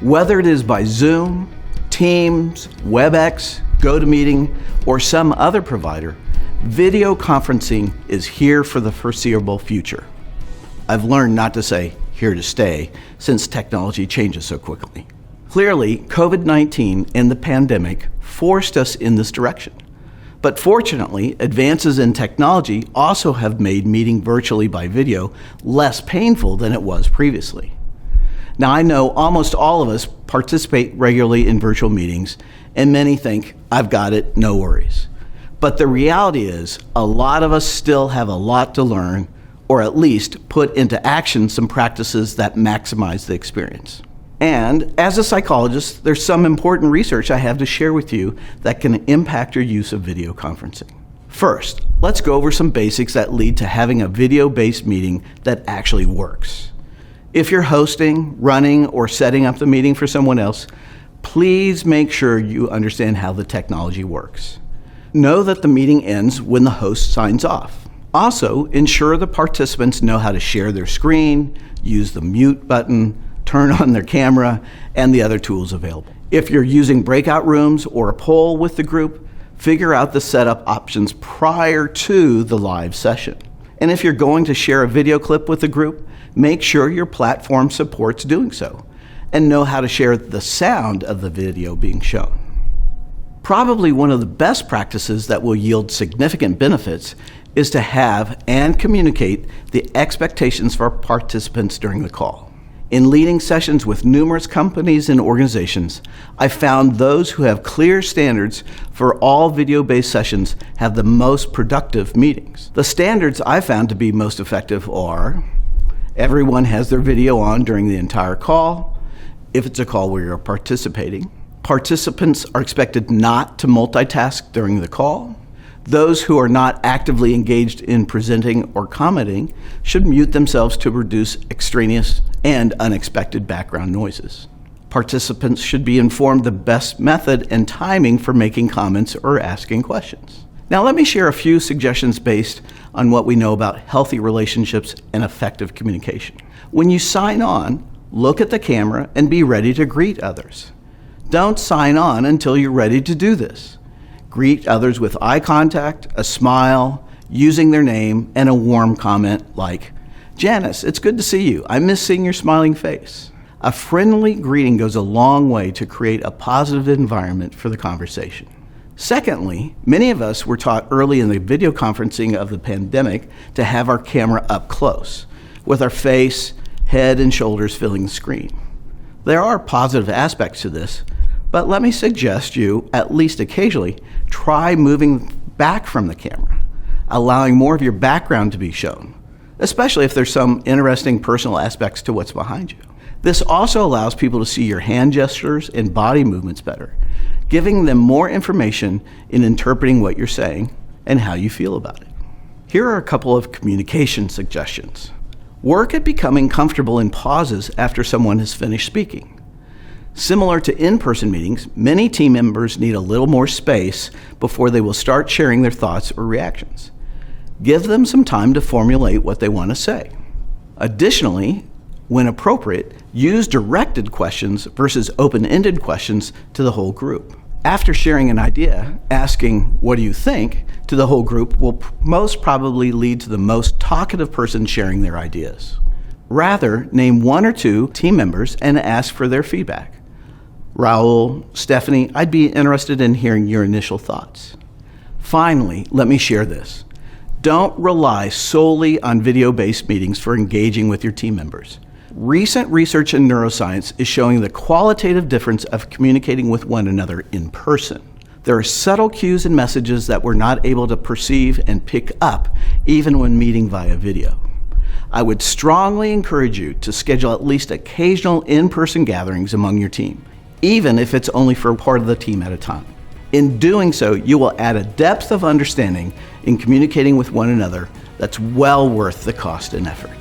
Whether it is by Zoom, Teams, WebEx, GoToMeeting, or some other provider, video conferencing is here for the foreseeable future. I've learned not to say here to stay since technology changes so quickly. Clearly, COVID-19 and the pandemic forced us in this direction. But fortunately, advances in technology also have made meeting virtually by video less painful than it was previously. Now, I know almost all of us participate regularly in virtual meetings, and many think, I've got it, no worries. But the reality is, a lot of us still have a lot to learn, or at least put into action some practices that maximize the experience. And as a psychologist, there's some important research I have to share with you that can impact your use of video conferencing. First, let's go over some basics that lead to having a video-based meeting that actually works. If you're hosting, running, or setting up the meeting for someone else, please make sure you understand how the technology works. Know that the meeting ends when the host signs off. Also, ensure the participants know how to share their screen, use the mute button, turn on their camera, and the other tools available. If you're using breakout rooms or a poll with the group, figure out the setup options prior to the live session. And if you're going to share a video clip with the group, make sure your platform supports doing so, and know how to share the sound of the video being shown. Probably one of the best practices that will yield significant benefits is to have and communicate the expectations for participants during the call. In leading sessions with numerous companies and organizations, I found those who have clear standards for all video-based sessions have the most productive meetings. The standards I found to be most effective are: everyone has their video on during the entire call, if it's a call where you're participating. Participants are expected not to multitask during the call. Those who are not actively engaged in presenting or commenting should mute themselves to reduce extraneous and unexpected background noises. Participants should be informed the best method and timing for making comments or asking questions. Now, let me share a few suggestions based on what we know about healthy relationships and effective communication. When you sign on, look at the camera and be ready to greet others. Don't sign on until you're ready to do this. Greet others with eye contact, a smile, using their name, and a warm comment like, "Janice, it's good to see you. I miss seeing your smiling face." A friendly greeting goes a long way to create a positive environment for the conversation. Secondly, many of us were taught early in the video conferencing of the pandemic to have our camera up close, with our face, head, and shoulders filling the screen. There are positive aspects to this, but let me suggest you, at least occasionally, try moving back from the camera, allowing more of your background to be shown, especially if there's some interesting personal aspects to what's behind you. This also allows people to see your hand gestures and body movements better, giving them more information in interpreting what you're saying and how you feel about it. Here are a couple of communication suggestions. Work at becoming comfortable in pauses after someone has finished speaking. Similar to in-person meetings, many team members need a little more space before they will start sharing their thoughts or reactions. Give them some time to formulate what they want to say. Additionally, when appropriate, use directed questions versus open-ended questions to the whole group. After sharing an idea, asking, "What do you think?" to the whole group will most probably lead to the most talkative person sharing their ideas. Rather, name one or two team members and ask for their feedback. Raul, Stephanie, I'd be interested in hearing your initial thoughts. Finally, let me share this. Don't rely solely on video-based meetings for engaging with your team members. Recent research in neuroscience is showing the qualitative difference of communicating with one another in person. There are subtle cues and messages that we're not able to perceive and pick up even when meeting via video. I would strongly encourage you to schedule at least occasional in-person gatherings among your team, even if it's only for part of the team at a time. In doing so, you will add a depth of understanding in communicating with one another that's well worth the cost and effort.